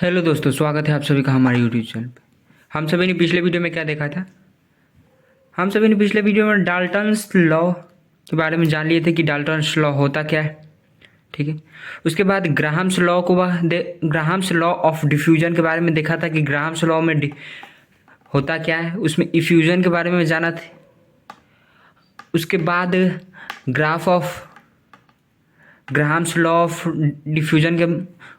Hello दोस्तों, स्वागत है आप सभी का हमारे यूट्यूब चैनल पे। हम सभी ने पिछले वीडियो में क्या देखा था? हम सभी ने पिछले वीडियो में डाल्टन्स लॉ के बारे में जान लिए थे कि डाल्टन्स लॉ होता क्या है। ठीक है। उसके बाद ग्राहम्स लॉ ऑफ डिफ्यूजन के बारे में देखा था कि ग्राहम्स लॉ में होता क्या है। उसमें इफ्यूजन के बारे में जाना था। उसके बाद graph of Graham's law of diffusion के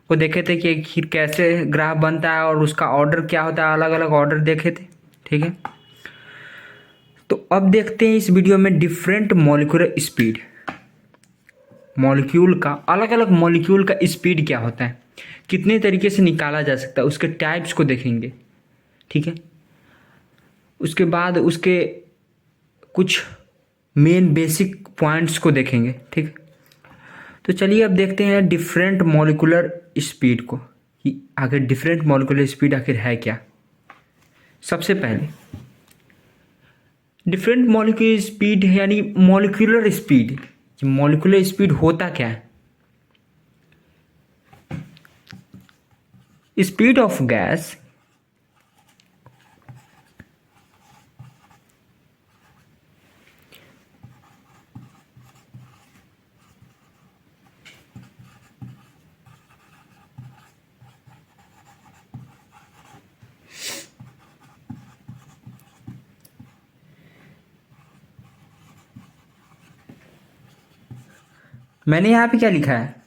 को देखे थे कि आखिर कैसे ग्राफ बनता है और उसका ऑर्डर क्या होता है, अलग अलग ऑर्डर देखे थे। ठीक है। तो अब देखते हैं इस वीडियो में डिफरेंट मॉलिक्यूलर स्पीड, मॉलिक्यूल का अलग अलग मॉलिक्यूल का स्पीड क्या होता है, कितने तरीके से निकाला जा सकता है, उसके टाइप्स को देखेंगे। ठीक है। उसके बाद उसके कुछ मेन बेसिक पॉइंट्स को देखेंगे। ठीक है। तो चलिए अब देखते हैं डिफरेंट मॉलिक्यूलर स्पीड को, कि आखिर डिफरेंट मॉलिक्यूलर स्पीड आखिर है क्या। सबसे पहले डिफरेंट मॉलिक्यूलर स्पीड यानी मॉलिक्यूलर स्पीड, मॉलिक्यूलर स्पीड होता क्या है? स्पीड ऑफ गैस मैंने यहाँ पे क्या लिखा है?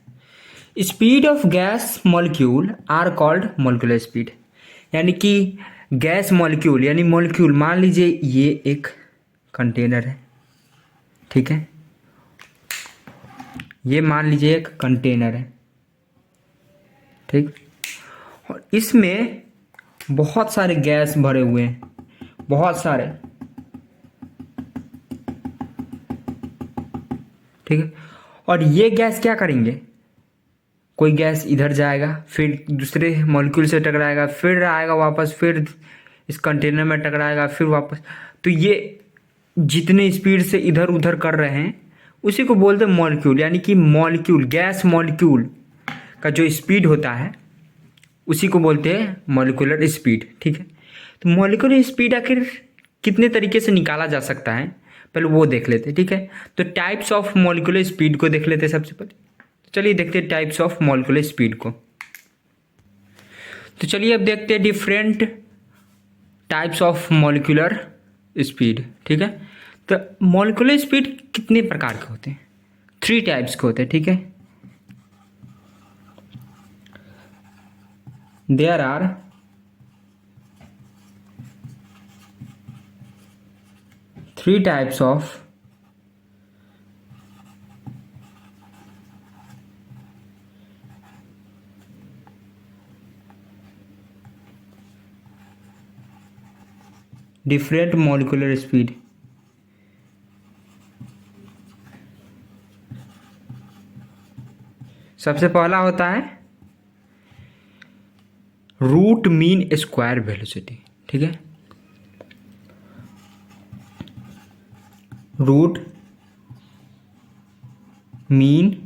Speed of gas molecule are called molecular speed. यानी कि गैस मॉलिक्यूल यानी मॉलिक्यूल, मान लीजिए ये एक कंटेनर है। ठीक है। ये मान लीजिए एक कंटेनर है। ठीक। और इसमें बहुत सारे गैस भरे हुए हैं, बहुत सारे। ठीक है। और ये गैस क्या करेंगे? कोई गैस इधर जाएगा, फिर दूसरे मॉलिक्यूल से टकराएगा, फिर आएगा वापस, फिर इस कंटेनर में टकराएगा, फिर वापस। तो ये जितने स्पीड से इधर उधर कर रहे हैं उसी को बोलते हैं मॉलिक्यूल। यानी कि मॉलिक्यूल, गैस मॉलिक्यूल का जो स्पीड होता है उसी को बोलते हैं मॉलिक्यूलर स्पीड। ठीक है। तो मॉलिक्यूलर स्पीड आखिर कितने तरीके से निकाला जा सकता है, पहले वो देख लेते हैं। ठीक है। तो टाइप्स ऑफ मॉलिक्यूलर स्पीड को देख लेते हैं सबसे पहले। चलिए देखते हैं टाइप्स ऑफ मॉलिक्यूलर स्पीड को। तो चलिए अब देखते हैं different types of molecular speed. ठीक है। तो मॉलिक्यूलर स्पीड कितने प्रकार के होते हैं? 3 टाइप्स के होते हैं। ठीक है। There are 3 types of different molecular speed. सबसे पहला होता है रूट मीन स्क्वायर वेलोसिटी। ठीक है। Root mean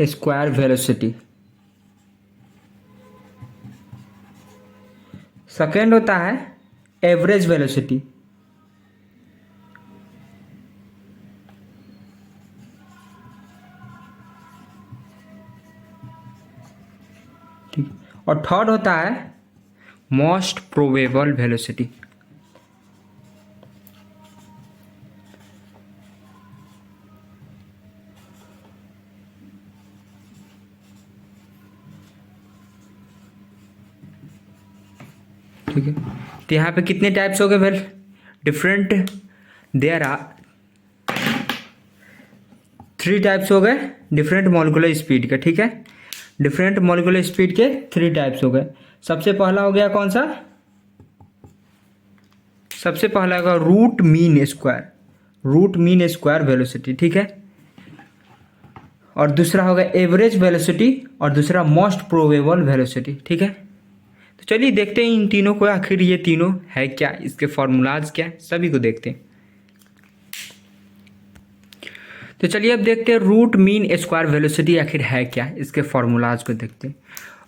square velocity. Second होता है एवरेज वेलोसिटी। ठीक। और थर्ड होता है मोस्ट प्रोबेबल वेलोसिटी। ठीक है। तो यहाँ पे कितने टाइप्स हो गए? Well different, there are 3 types हो गए डिफरेंट मॉलिक्यूलर स्पीड के। ठीक है। डिफरेंट मॉलिक्यूलर स्पीड के 3 टाइप्स हो गए। सबसे पहला हो गया कौन सा? सबसे पहला होगा root mean square, root mean square velocity. ठीक है। और दूसरा होगा एवरेज वेलोसिटी और दूसरा मोस्ट प्रोबेबल वेलोसिटी। ठीक है। तो चलिए देखते हैं इन तीनों को, आखिर ये तीनों है क्या, इसके फॉर्मूलाज क्या है, सभी को देखते हैं। तो चलिए अब देखते हैं रूट मीन स्क्वायर वेलोसिटी आखिर है क्या, इसके फॉर्मूलाज को देखते हैं।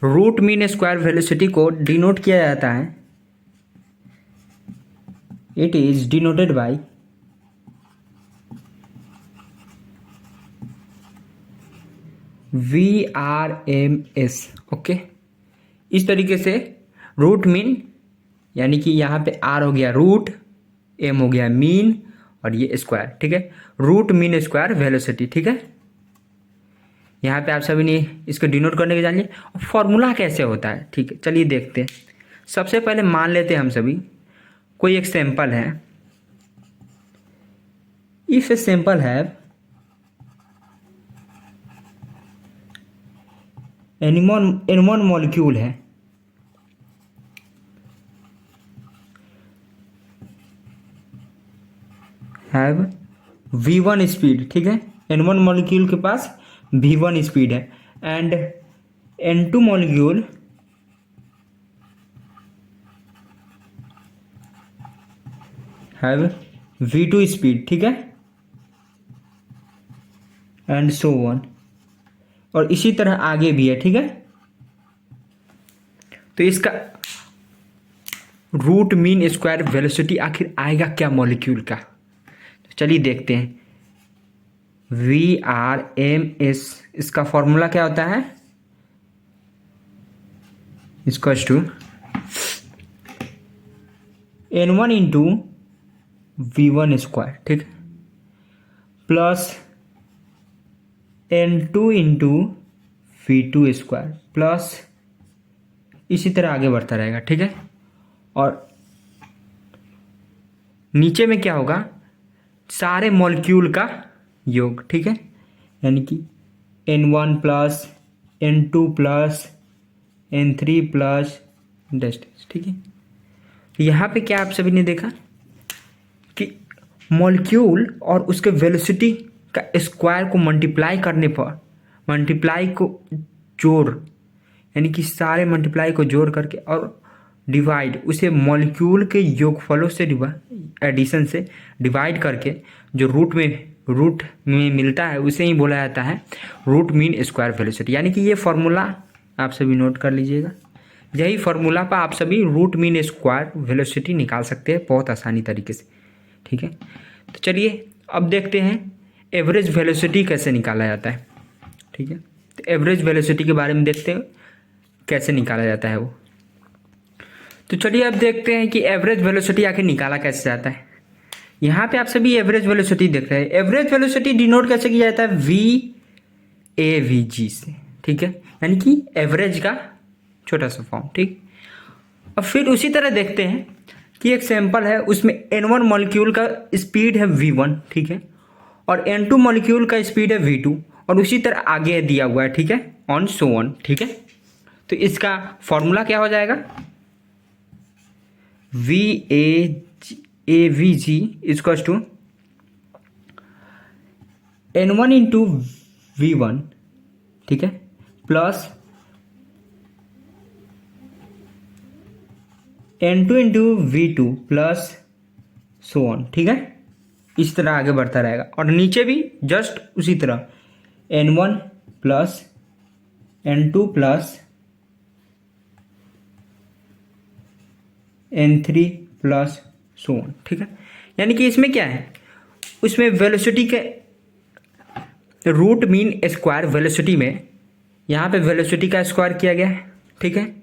रूट मीन स्क्वायर वेलोसिटी को डिनोट किया जाता है, it is denoted by VRMS। Okay, इस तरीके से रूट मीन, यानी कि यहाँ पे R हो गया रूट, M हो गया मीन, और ये स्क्वायर, ठीक है, रूट मीन स्क्वायर वेलोसिटी, ठीक है। यहाँ पे आप सभी ने इसको डिनोट करने के जानिए। फॉर्मूला कैसे होता है, ठीक है, चलिए देखते हैं। सबसे पहले मान लेते हैं हम सभी कोई एक सैंपल है, if a sample have N1 molecule है, हैव V1 स्पीड, ठीक है, N1 मॉलिक्यूल के पास V1 स्पीड है, and N2 molecule have V2 speed, ठीक है, एंड सो ऑन, और इसी तरह आगे भी है, ठीक है। तो इसका रूट मीन स्क्वायर वेलोसिटी आखिर आएगा क्या मॉलिक्यूल का, तो चलिए देखते हैं। VRMS, इसका फॉर्मूला क्या होता है, equals to N1 into V1 square, ठीक है, plus N2 into V2 square, plus इसी तरह आगे बढ़ता रहेगा, ठीक है। और नीचे में क्या होगा, सारे मॉलिक्यूल का योग, ठीक है, यानी कि N1 plus N2 plus N3 plus distance, ठीक है। तो यहाँ पे क्या आप सभी ने देखा कि मॉलिक्यूल और उसके वेलोसिटी का स्क्वायर को मल्टीप्लाई करने पर, मल्टीप्लाई को जोड़, यानी कि सारे मल्टीप्लाई को जोड़ करके और डिवाइड, उसे मॉलिक्यूल के योगफलों से एडिशन से डिवाइड करके जो रूट में मिलता है उसे ही बोला जाता है रूट मीन स्क्वायर वेलोसिटी। यानी कि ये फॉर्मूला आप सभी नोट कर लीजिएगा, यही फॉर्मूला पर आप सभी रूट मीन स्क्वायर वेलोसिटी निकाल सकते हैं बहुत आसानी तरीके से, ठीक है। तो चलिए अब देखते हैं एवरेज वेलोसिटी कैसे निकाला जाता है, ठीक है। तो एवरेज वेलोसिटी के बारे में देखते हैं कैसे निकाला जाता है वो। तो चलिए अब देखते हैं कि एवरेज वेलोसिटी आखिर निकाला कैसे जाता है। यहाँ पे आप सभी एवरेज वेलोसिटी देख रहे हैं। एवरेज वेलोसिटी डिनोट कैसे किया जाता है, VAVG से, ठीक है, यानी कि एवरेज का छोटा सा फॉर्म, ठीक। अब फिर उसी तरह देखते हैं कि एक सैंपल है, उसमें N1 मॉलिक्यूल का स्पीड है V1, ठीक है, और N2 मॉलिक्यूल का स्पीड है V2, और उसी तरह आगे दिया हुआ है, ठीक है, ऑन सो ऑन, ठीक है। तो इसका फॉर्मूला क्या हो जाएगा, VAVG equals to N1 into V1, ठीक है, plus N2 into V2 plus so on, ठीक है। इस तरह आगे बढ़ता रहेगा, और नीचे भी जस्ट उसी तरह N1 plus N2 plus N3 plus so on, ठीक है। यानी कि इसमें क्या है, उसमें वेलोसिटी के रूट मीन स्क्वायर वेलोसिटी में यहाँ पे वेलोसिटी का स्क्वायर किया गया है, ठीक है,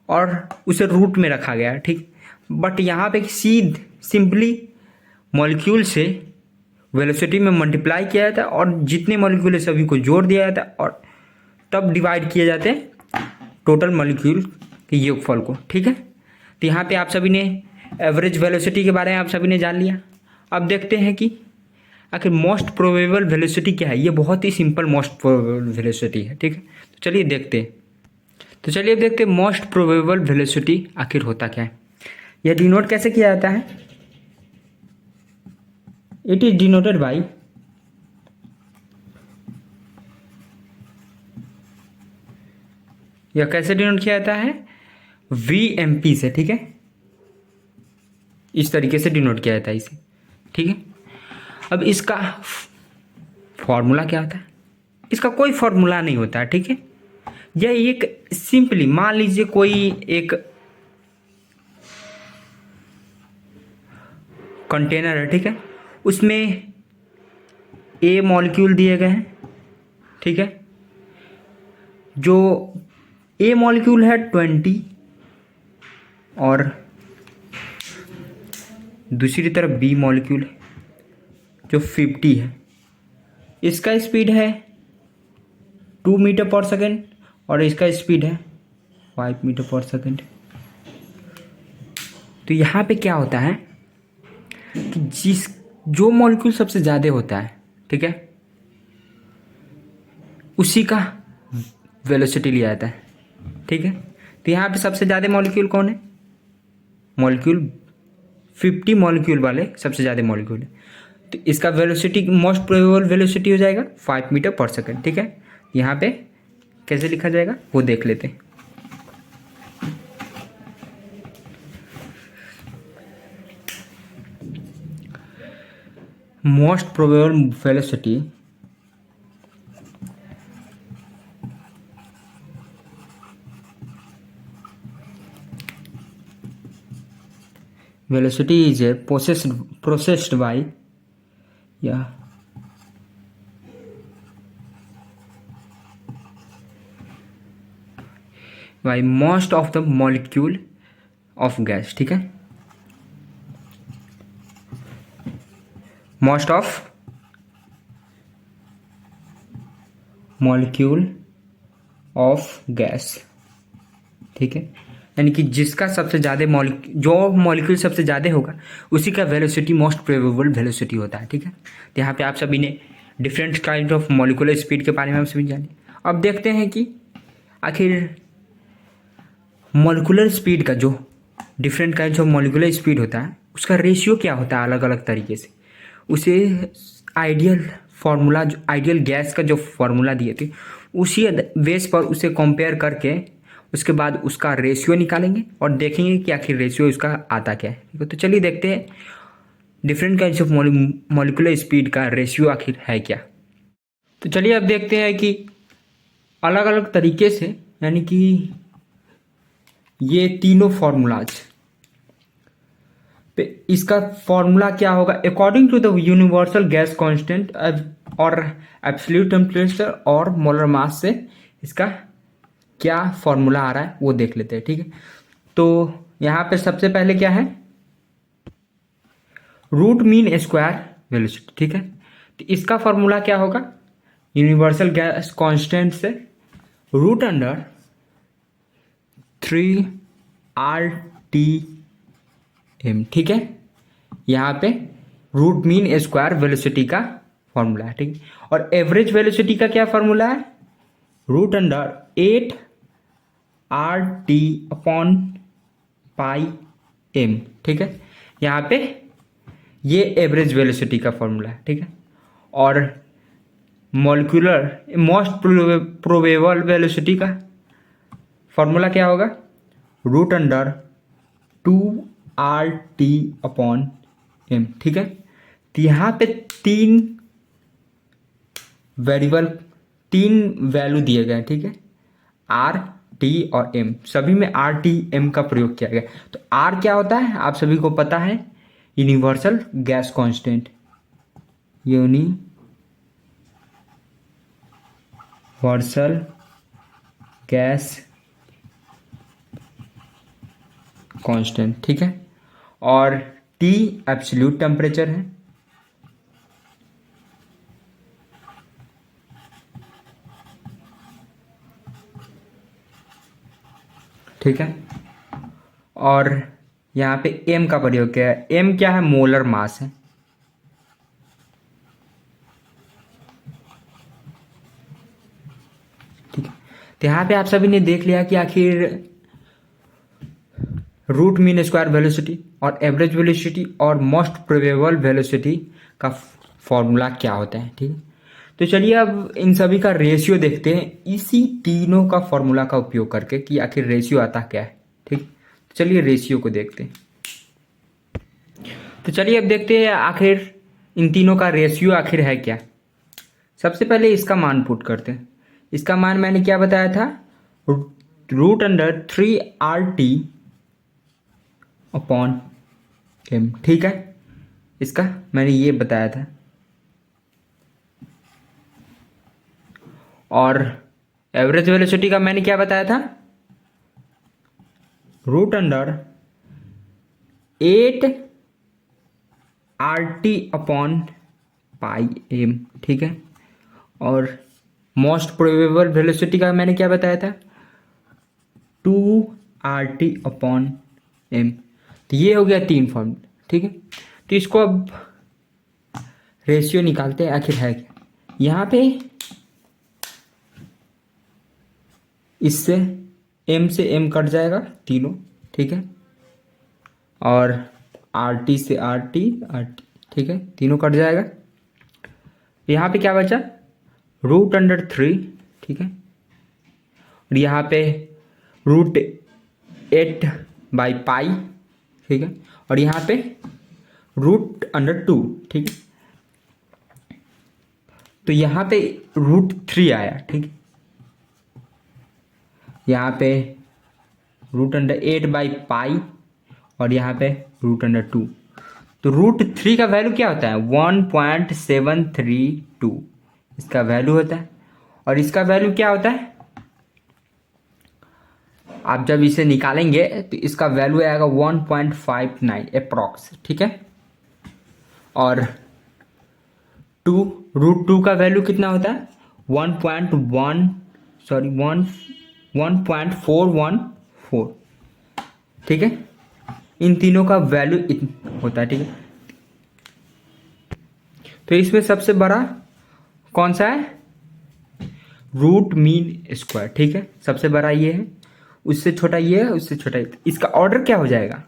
और उसे रूट में रखा गया है, ठीक। बट यहाँ पे सिंपली मॉलिक्यूल से वेलोसिटी में मल्टीप्लाई किया जाता है, और जितने मॉलिक्यूल है सभी को जोड़ दिया जाता है, और तब डिवाइड किए जाते हैं टोटल मॉलिक्यूल के योगफल को, ठीक है। तो यहाँ पे आप सभी ने एवरेज वेलोसिटी के बारे में आप सभी ने जान लिया। अब देखते हैं कि आखिर मोस्ट प्रोबेबल वेलोसिटी क्या है। ये बहुत ही सिंपल मोस्ट प्रोबेबल वेलोसिटी है, ठीक है। तो चलिए देखते हैं। तो चलिए अब देखते हैं मोस्ट प्रोबेबल वेलोसिटी आखिर होता क्या है। यह डिनोट कैसे किया जाता है, इट इज डिनोटेड बाई यह कैसे डिनोट किया जाता है, VMP से, ठीक है, इस तरीके से डिनोट किया जाता है इसे, ठीक है। अब इसका फॉर्मूला क्या होता है? इसका कोई फॉर्मूला नहीं होता है, ठीक है। यह एक सिंपली मान लीजिए कोई एक कंटेनर है, ठीक है, उसमें ए मॉलिक्यूल दिए गए हैं, ठीक है। जो ए मॉलिक्यूल है 20 और दूसरी तरफ बी मॉलिक्यूल है जो 50 है। इसका स्पीड है 2 मीटर पर सेकेंड और इसका स्पीड है 5 मीटर पर सेकेंड। तो यहाँ पे क्या होता है कि जो मॉलिक्यूल सबसे ज़्यादा होता है, ठीक है, उसी का वेलोसिटी लिया जाता है, ठीक है। तो यहाँ पे सबसे ज़्यादा मॉलिक्यूल कौन है? मॉलिक्यूल 50 मॉलिक्यूल वाले सबसे ज़्यादा मॉलिक्यूल है, तो इसका वेलोसिटी मोस्ट प्रोबेबल वेलोसिटी हो जाएगा 5 मीटर पर सेकेंड, ठीक है। यहाँ पे कैसे लिखा जाएगा वो देख लेते हैं। Most probable velocity is a processed by most of the molecule of gas, ठीक है। most of molecule of gas, ठीक है। यानी कि जिसका सबसे ज़्यादा जो मॉलिक्यूल सबसे ज़्यादा होगा उसी का वेलोसिटी मोस्ट प्रोबेबल वेलोसिटी होता है, ठीक है। तो यहाँ पे आप सभी ने different kind of molecular speed के बारे में हम सभी जाने। अब देखते हैं कि आखिर मॉलिक्यूलर स्पीड का जो different kind of molecular speed होता है उसका रेशियो क्या होता है अलग अलग तरीके से। उसे आइडियल फार्मूला, जो आइडियल गैस का जो फार्मूला दिए थे उसी बेस पर उसे कंपेयर करके उसके बाद उसका रेशियो निकालेंगे और देखेंगे कि आखिर रेशियो इसका आता क्या है, ठीक है। तो चलिए देखते हैं different kinds of molecular speed का रेशियो आखिर है क्या। तो चलिए अब देखते हैं कि अलग अलग तरीके से, यानी कि ये तीनों फार्मूलाज पे इसका फॉर्मूला क्या होगा according to the universal gas constant और एब्सोल्यूट टेम्परेचर और मोलर मास से इसका क्या फॉर्मूला आ रहा है वो देख लेते हैं, ठीक है। तो यहाँ पे सबसे पहले क्या है, रूट मीन स्क्वायर वेलोसिटी, ठीक है। तो इसका फॉर्मूला क्या होगा, यूनिवर्सल गैस कांस्टेंट से रूट अंडर 3RTM, ठीक है। यहाँ पे रूट मीन स्क्वायर वेलोसिटी का फॉर्मूला है, ठीक है। और एवरेज वेलोसिटी का क्या फॉर्मूला है, रूट अंडर 8RT/πm, ठीक है। यहाँ पे ये एवरेज वेलोसिटी का फॉर्मूला है, ठीक है। और मॉलिक्यूलर मोस्ट प्रोबेबल वेलोसिटी का फॉर्मूला क्या होगा, रूट अंडर 2RT/m, ठीक है। तो यहाँ पे तीन वैल्यू दिए गए हैं, ठीक है, R, T और M, सभी में RTM का प्रयोग किया गया। तो R क्या होता है आप सभी को पता है, universal gas constant, universal gas constant, ठीक है। और T एब्सोल्यूट टेम्परेचर है, ठीक है। और यहाँ पे M का प्रयोग किया है, M क्या है, मोलर मास है, ठीक है। तो यहाँ पे आप सभी ने देख लिया कि आखिर रूट मीन स्क्वायर वेलोसिटी और एवरेज वेलोसिटी और मोस्ट प्रोबेबल वेलोसिटी का फॉर्मूला क्या होता है, ठीक है। तो चलिए अब इन सभी का रेशियो देखते हैं इसी तीनों का फॉर्मूला का उपयोग करके कि आखिर रेशियो आता क्या है, ठीक। तो चलिए रेशियो को देखते हैं। तो चलिए अब देखते हैं आखिर इन तीनों का रेशियो आखिर है क्या। सबसे पहले इसका मान पुट करते हैं। इसका मान मैंने क्या बताया था, √3RT अपॉन m, ठीक है। इसका मैंने ये बताया था। और एवरेज वेलोसिटी का मैंने क्या बताया था, √8RT अपॉन पाई m, ठीक है। और मोस्ट प्रोबेबल वेलोसिटी का मैंने क्या बताया था, 2RT अपॉन m। तो ये हो गया 3 फॉर्म, ठीक है। तो इसको अब रेशियो निकालते हैं, आखिर है क्या। यहाँ पे इससे m से m कट जाएगा तीनों, ठीक है। और RT से RT, ठीक है, तीनों कट जाएगा। यहाँ पे क्या बचा, √3, ठीक है। और यहाँ पे √8/पाई, ठीक है। और यहाँ पे √2, ठीक है। तो यहाँ पे √3 आया, ठीक है। यहाँ पे √8/पाई और यहाँ पे √2। तो √3 का वैल्यू क्या होता है, 1.732 इसका वैल्यू होता है। और इसका वैल्यू क्या होता है, आप जब इसे निकालेंगे तो इसका वैल्यू आएगा 1.59 अप्रॉक्स, ठीक है। और √2 का वैल्यू कितना होता है, 1.414, ठीक है। इन तीनों का वैल्यू होता है, ठीक है। तो इसमें सबसे बड़ा कौन सा है, रूट मीन स्क्वायर, ठीक है। सबसे बड़ा ये है, उससे छोटा ये है, उससे छोटा ये। इसका ऑर्डर क्या हो जाएगा,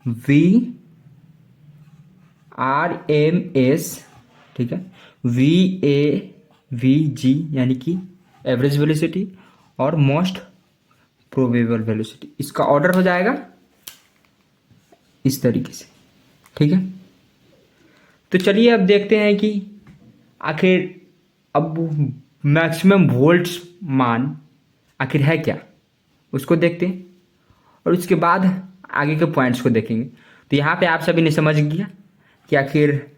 VRMS, ठीक है, VAVG यानी कि एवरेज वेलोसिटी और मोस्ट प्रोबेबल वेलोसिटी। इसका ऑर्डर हो जाएगा इस तरीके से, ठीक है। तो चलिए अब देखते हैं कि आखिर अब मैक्सिमम वोल्ट्स मान आखिर है क्या, उसको देखते हैं। और उसके बाद आगे के पॉइंट्स को देखेंगे। तो यहाँ पे आप सभी ने समझ गया कि आखिर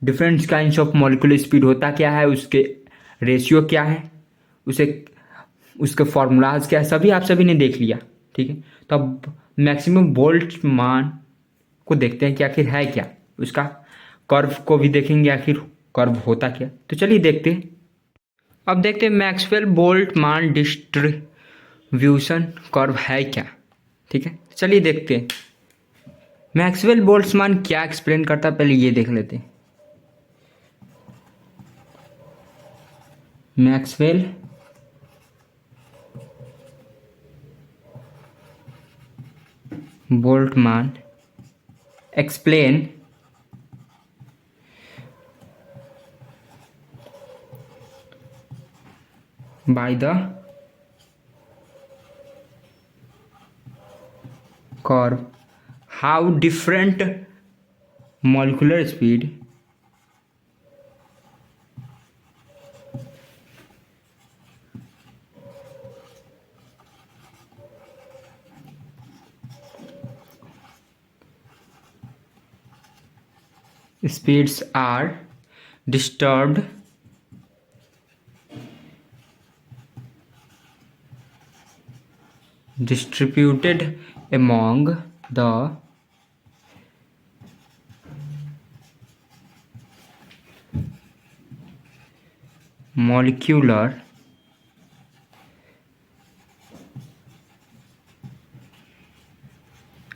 different kinds of molecular speed होता क्या है, उसके रेशियो क्या है, उसके फॉर्मूलाज क्या है, सभी आप सभी ने देख लिया, ठीक है। तो अब मैक्सिमम वोल्ट मान को देखते हैं कि आखिर है क्या, उसका कर्व को भी देखेंगे, आखिर कर्व होता क्या। तो चलिए देखते हैं। अब देखते हैं मैक्सवेल बोल्ट मान डिस्ट्रीब्यूशन कर्व है क्या, ठीक है। चलिए देखते हैं मैक्सवेल बोल्ट्जमान क्या एक्सप्लेन करता है, पहले ये देख लेते हैं। Maxwell Boltzmann explain by the curve how different molecular speed speeds are disturbed distributed among the molecular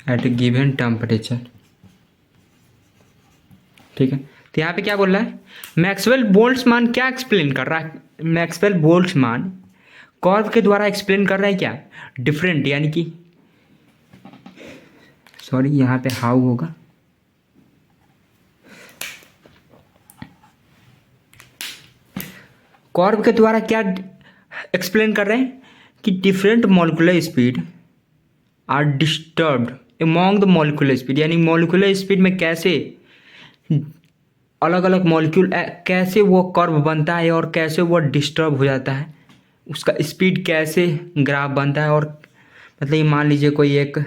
at a given temperature, ठीक है। तो यहाँ पे क्या बोल रहा है, मैक्सवेल बोल्ट्जमान क्या एक्सप्लेन कर रहा है, मैक्सवेल बोल्ट्जमान कर्व के द्वारा एक्सप्लेन कर रहा है क्या, डिफरेंट, यानी कि सॉरी यहाँ पे हाउ होगा, कर्व के द्वारा क्या एक्सप्लेन कर रहे हैं कि different molecular speed are disturbed among the molecular speed, यानी मॉलिक्यूलर स्पीड में कैसे अलग अलग मॉलिक्यूल कैसे वो कर्व बनता है और कैसे वो डिस्टर्ब हो जाता है, उसका स्पीड कैसे ग्राफ बनता है। और मतलब ये मान लीजिए कोई एक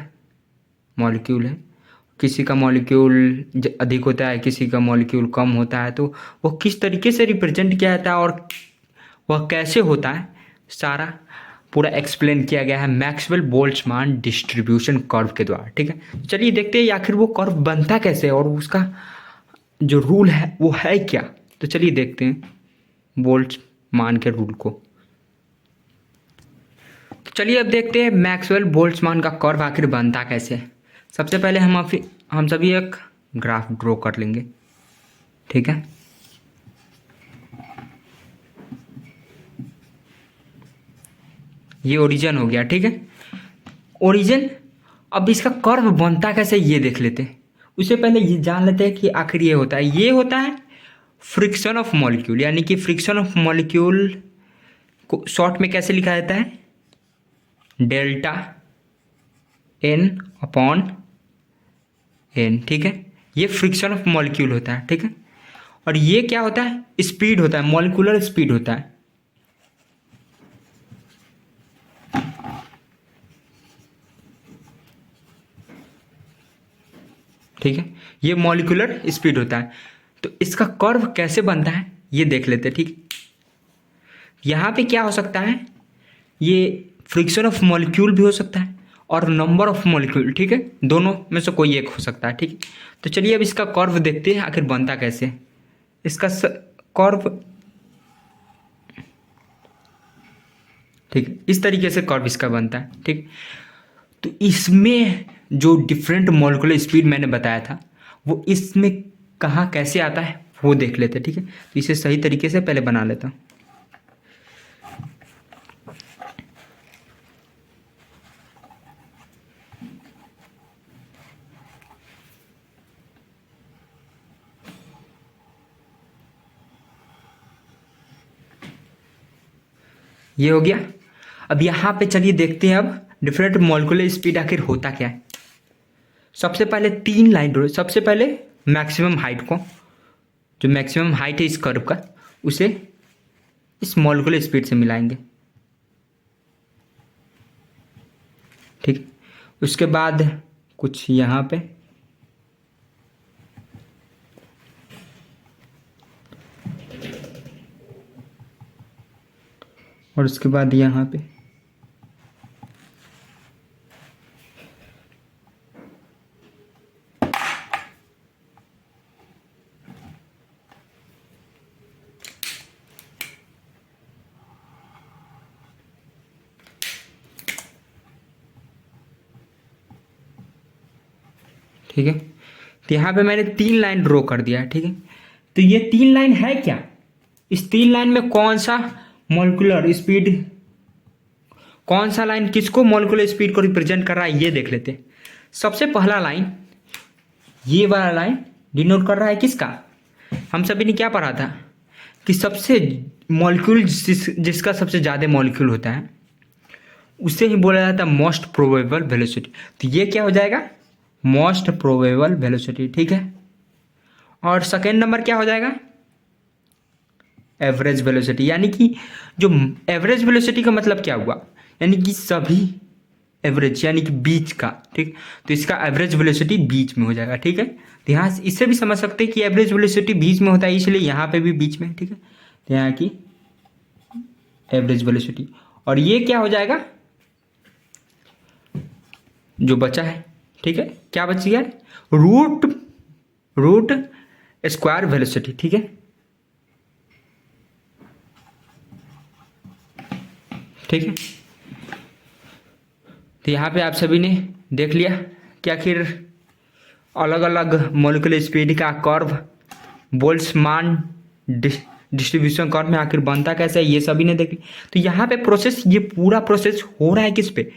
मॉलिक्यूल है, किसी का मॉलिक्यूल अधिक होता है, किसी का मॉलिक्यूल कम होता है, तो वो किस तरीके से रिप्रेजेंट किया जाता है और वह कैसे होता है, सारा पूरा एक्सप्लेन किया गया है मैक्सवेल बोल्ट्जमान डिस्ट्रीब्यूशन कर्व के द्वारा। ठीक है, तो चलिए देखते हैं आखिर वो कर्व बनता कैसे और उसका जो रूल है वो है क्या। तो चलिए देखते हैं बोल्ट्जमान के रूल को। तो चलिए अब देखते हैं मैक्सवेल बोल्ट्जमान का कर्व आखिर बनता कैसे है। सबसे पहले हम सभी एक ग्राफ ड्रॉ कर लेंगे। ठीक है, ये ओरिजिन हो गया। ठीक है, ओरिजिन। अब इसका कर्व बनता कैसे ये देख लेते हैं। उससे पहले ये जान लेते हैं कि आखिर ये होता है फ्रिक्शन ऑफ मॉलिक्यूल, यानी कि फ्रिक्शन ऑफ मॉलिक्यूल को शॉर्ट में कैसे लिखा जाता है, डेल्टा एन अपॉन एन। ठीक है, ये फ्रिक्शन ऑफ मॉलिक्यूल होता है। ठीक है, और ये क्या होता है, स्पीड होता है, मॉलिक्यूलर स्पीड होता है। ठीक है, ये मॉलिक्यूलर स्पीड होता है। तो इसका कर्व कैसे बनता है ये देख लेते हैं। ठीक, यहाँ पे क्या हो सकता है, ये फ्रिक्शन ऑफ मॉलिक्यूल भी हो सकता है और नंबर ऑफ मॉलिक्यूल। ठीक है, दोनों में से कोई एक हो सकता है। ठीक है, तो चलिए अब इसका कर्व देखते हैं आखिर बनता कैसे। इसका कर्व, ठीक है, इस तरीके से कर्व इसका बनता है। ठीक, तो इसमें जो डिफरेंट मॉलिक्यूलर स्पीड मैंने बताया था वो इसमें कहाँ कैसे आता है वो देख लेते हैं। ठीक है, तो इसे सही तरीके से पहले बना लेता हूँ। ये हो गया। अब यहाँ पे चलिए देखते हैं अब डिफरेंट मॉलिक्यूलर स्पीड आखिर होता क्या है। सबसे पहले 3 लाइन ड्रॉ। सबसे पहले मैक्सिमम हाइट को, जो मैक्सिमम हाइट है इस कर्व का, उसे इस मॉलिक्यूलर स्पीड से मिलाएंगे। ठीक, उसके बाद कुछ यहाँ पे, और उसके बाद यहाँ पे। ठीक है, तो यहाँ पे मैंने 3 लाइन ड्रॉ कर दिया है। ठीक है, तो ये 3 लाइन है क्या, इस 3 लाइन में कौन सा मॉलिक्यूलर स्पीड, कौन सा लाइन किसको मॉलिक्यूलर स्पीड को रिप्रेजेंट कर रहा है ये देख लेते हैं। सबसे पहला लाइन, ये वाला लाइन डिनोट कर रहा है किसका, हम सभी ने क्या पढ़ा था कि सबसे मॉलिक्यूल जिसका सबसे ज़्यादा मॉलिक्यूल होता है उसे ही बोला जाता है मोस्ट प्रोबेबल वेलोसिटी। तो ये क्या हो जाएगा, मोस्ट प्रोबेबल वेलोसिटी। ठीक है, और सेकेंड नंबर क्या हो जाएगा, एवरेज वेलोसिटी। यानी कि जो एवरेज वेलोसिटी का मतलब क्या हुआ, यानी कि सभी एवरेज, यानी कि बीच का। ठीक, तो इसका एवरेज वेलोसिटी बीच में हो जाएगा। ठीक है, तो यहाँ इससे भी समझ सकते हैं कि एवरेज वेलोसिटी बीच में होता है, इसलिए यहाँ पे भी बीच में। ठीक है, तो यहाँ की एवरेज वेलोसिटी, और ये क्या हो जाएगा जो बचा है। ठीक है, क्या बच गया, रूट स्क्वायर वेलोसिटी। ठीक है, ठीक है, तो यहाँ पे आप सभी ने देख लिया कि आखिर अलग अलग मॉलिक्यूलर स्पीड का कर्व बोल्ट्जमान डिस्ट्रीब्यूशन कर्व में आखिर बनता कैसे है, ये सभी ने देख लिया। तो यहाँ पे प्रोसेस, ये पूरा प्रोसेस हो रहा है किस पे,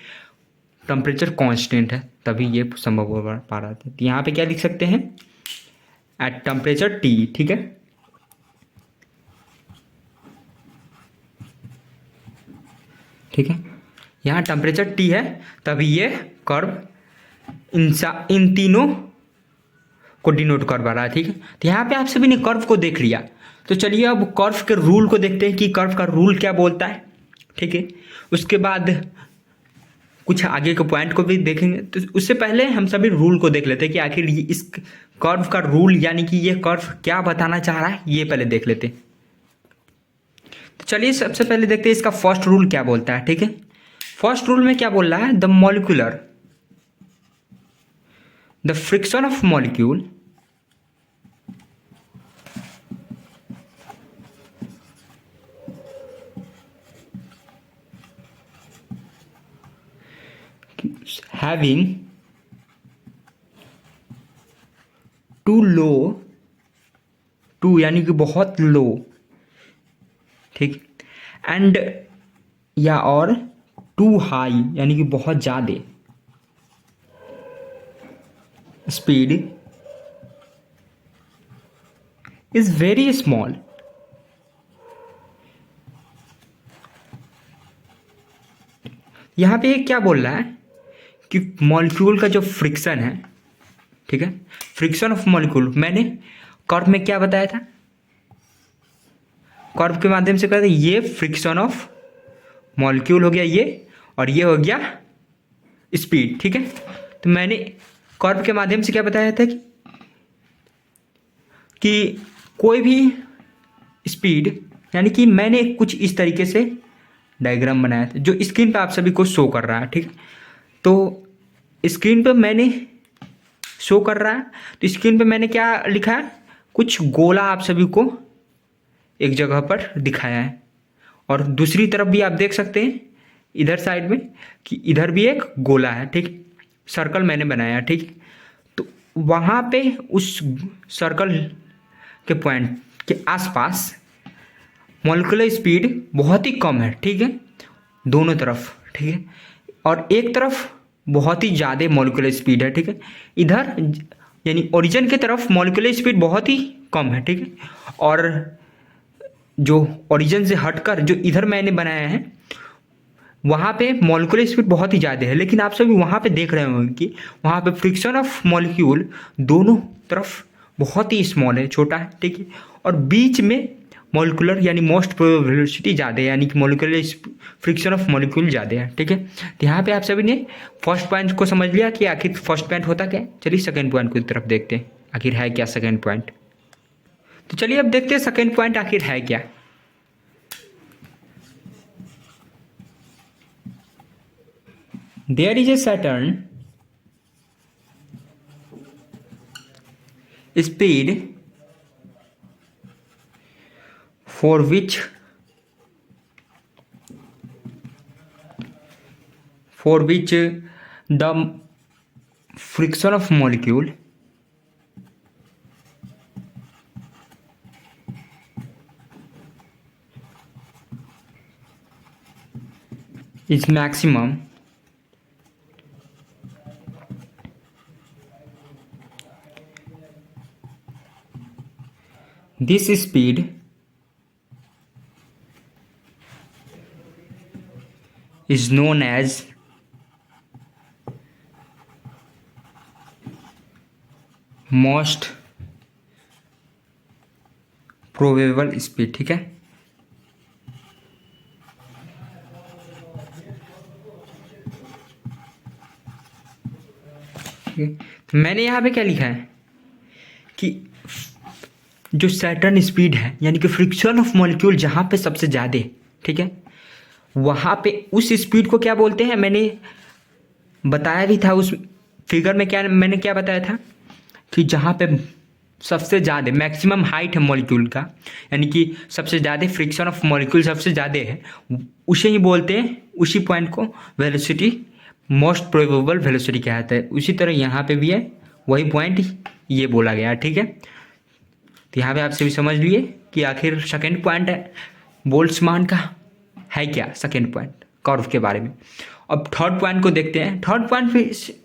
टेम्परेचर कांस्टेंट है, तभी ये संभव हो पा रहा था। तो यहाँ पे क्या लिख सकते हैं, एट टेम्परेचर T। ठीक है, ठीक है, यहाँ टेम्परेचर T है, तभी ये कर्व इन तीनों को डिनोट कर रहा है, ठीक है। तो यहाँ पे आप सभी ने कर्व को देख लिया, तो चलिए अब कर्व के रूल को देखते हैं कि कर्व का रूल क्या बोलता है, ठीक है। उसके बाद कुछ आगे के पॉइंट को भी देखेंगे। तो उससे पहले हम सभी रूल को देख लेते हैं कि आखिर इस कर्व का रूल यानी कि ये कर्व क्या बताना चाह रहा है, ये पहले देख लेते हैं। तो चलिए सबसे पहले देखते हैं इसका फर्स्ट रूल क्या बोलता है, ठीक है। फर्स्ट रूल में क्या बोल रहा है, the friction of molecule having too low, too यानी कि बहुत लो, ठीक, एंड या और टू हाई यानी कि बहुत ज़्यादा स्पीड इज वेरी स्मॉल, यहाँ पे क्या बोल रहा है कि मॉलिक्यूल का जो फ्रिक्शन है, ठीक है, फ्रिक्शन ऑफ मॉलिक्यूल, मैंने कर्व में क्या बताया था, कर्व के माध्यम से कहते हैं ये फ्रिक्शन ऑफ मॉलिक्यूल हो गया ये, और ये हो गया स्पीड, ठीक है। तो मैंने कर्व के माध्यम से क्या बताया था कि कोई भी स्पीड, यानी कि मैंने कुछ इस तरीके से डायग्राम बनाया था जो स्क्रीन पे आप सभी को शो कर रहा है, ठीक है। तो स्क्रीन पे मैंने शो कर रहा है, तो स्क्रीन पे मैंने क्या लिखा है, कुछ गोला आप सभी को एक जगह पर दिखाया है, और दूसरी तरफ भी आप देख सकते हैं इधर साइड में कि इधर भी एक गोला है, ठीक, सर्कल मैंने बनाया, ठीक। तो वहाँ पे उस सर्कल के पॉइंट के आसपास मॉलिक्यूलर स्पीड बहुत ही कम है, ठीक है, दोनों तरफ, ठीक है, और एक तरफ बहुत ही ज़्यादा मॉलिक्यूलर स्पीड है, ठीक है। इधर यानी ओरिजिन की तरफ मॉलिक्यूलर स्पीड बहुत ही कम है, ठीक है, और जो ओरिजिन से हटकर जो इधर मैंने बनाया है वहाँ पे मॉलिक्यूलर स्पीड बहुत ही ज़्यादा है, लेकिन आप सभी वहाँ पे देख रहे होंगे कि वहाँ पे फ्रिक्शन ऑफ मॉलिक्यूल दोनों तरफ बहुत ही स्मॉल है, छोटा है, ठीक है, और बीच में मॉलिक्यूलर यानी मोस्ट प्रोबेबल वेलोसिटी ज़्यादा है, यानी कि मॉलिक्यूलर फ्रिक्शन ऑफ मॉलिक्यूल ज़्यादा है, ठीक है। तो यहाँ पे आप सभी ने फर्स्ट पॉइंट को समझ लिया कि आखिर फर्स्ट पॉइंट होता क्या है। चलिए सेकंड पॉइंट की तरफ देखते हैं आखिर है क्या सेकंड पॉइंट। तो चलिए अब देखते हैं सेकंड पॉइंट आखिर है क्या। There is a certain speed for which the friction of molecule is maximum this speed is known as most probable speed, ठीक है। तो मैंने यहाँ पे क्या लिखा है कि जो सैटर्न स्पीड है यानी कि फ्रिक्शन ऑफ मॉलिक्यूल जहाँ पे सबसे ज़्यादा, ठीक है, वहाँ पे उस स्पीड को क्या बोलते हैं, मैंने बताया भी था उस फिगर में, क्या मैंने क्या बताया था कि जहाँ पे सबसे ज़्यादा मैक्सिमम हाइट है मॉलिक्यूल का, यानी कि सबसे ज़्यादा फ्रिक्शन ऑफ मॉलिक्यूल सबसे ज़्यादा है, उसे ही बोलते हैं, उसी पॉइंट को वेलोसिटी मोस्ट प्रोबेबल वेलोसिटी कहते हैं। उसी तरह यहाँ पे भी है, वही पॉइंट ये बोला गया है, ठीक है। तो यहाँ पे आप सभी समझ लिए कि आखिर सेकेंड पॉइंट है बोल्ट्जमान का है क्या, सेकेंड पॉइंट कर्व के बारे में। अब थर्ड पॉइंट को देखते हैं, थर्ड पॉइंट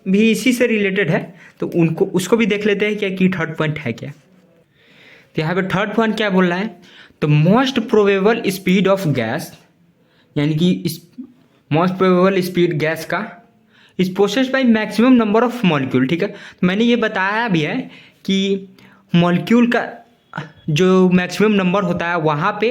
भी इसी से रिलेटेड है, तो उसको भी देख लेते हैं क्या कि थर्ड पॉइंट है क्या। तो यहाँ पे थर्ड पॉइंट क्या बोल रहा है, तो most probable speed of gas, यानी कि मोस्ट प्रोबेबल स्पीड गैस का is processed by maximum number of molecule, ठीक है। तो मैंने ये बताया भी है कि मॉलिक्यूल का जो मैक्सिमम नंबर होता है वहाँ पे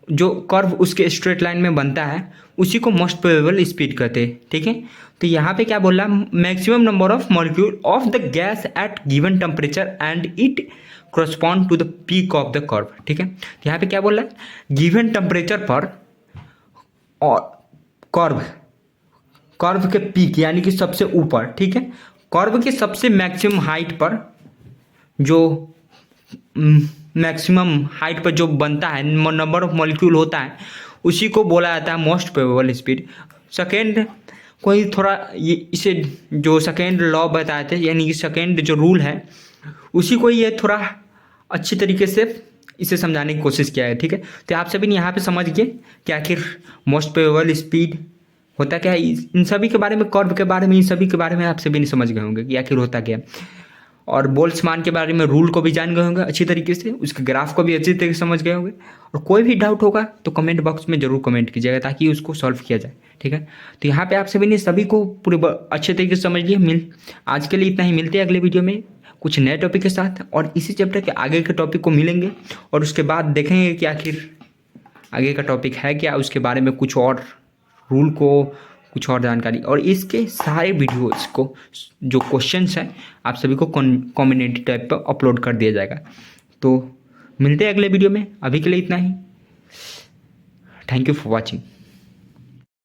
जो कर्व उसके स्ट्रेट लाइन में बनता है उसी को मोस्ट प्रोबेबल स्पीड कहते हैं, ठीक है। तो यहाँ पे क्या बोल रहा है, maximum number of molecule of the gas at given temperature and it correspond to the peak of the curve, ठीक है। तो यहाँ पे क्या बोल रहा है, गिवन टेम्परेचर पर और कर्व के पीक यानी कि सबसे ऊपर, ठीक है, कर्व के सबसे मैक्सिमम हाइट पर जो मैक्सिमम हाइट पर जो बनता है नंबर ऑफ मॉलिक्यूल होता है उसी को बोला जाता है मोस्ट प्रोबेबल स्पीड। सेकेंड कोई थोड़ा ये इसे जो सेकेंड लॉ बताए थे यानी कि सेकेंड जो रूल है उसी को ये थोड़ा अच्छी तरीके से इसे समझाने की कोशिश किया है, ठीक है। तो आप सभी ने यहाँ पे समझ गए कि आखिर मोस्ट प्रोबेबल स्पीड होता क्या है, इन सभी के बारे में, कर्व के बारे में, इन सभी के बारे में आप सभी ने समझ गए होंगे कि आखिर होता क्या। और बोल्ट्जमान के बारे में रूल को भी जान गए होंगे अच्छी तरीके से, उसके ग्राफ को भी अच्छी तरीके से समझ गए होंगे। और कोई भी डाउट होगा तो कमेंट बॉक्स में जरूर कमेंट कीजिएगा ताकि उसको सॉल्व किया जाए, ठीक है। तो यहाँ पे आप सभी ने सभी को पूरे अच्छे तरीके से समझ लिया। आज के लिए इतना ही, मिलते हैं अगले वीडियो में कुछ नए टॉपिक के साथ और इसी चैप्टर के आगे के टॉपिक को मिलेंगे और उसके बाद देखेंगे कि आखिर आगे का टॉपिक है क्या, उसके बारे में कुछ और रूल को, कुछ और जानकारी, और इसके सारे वीडियोस को जो क्वेश्चंस हैं आप सभी को कम्युनिटी टाइप पर अपलोड कर दिया जाएगा। तो मिलते हैं अगले वीडियो में, अभी के लिए इतना ही। Thank you for watching.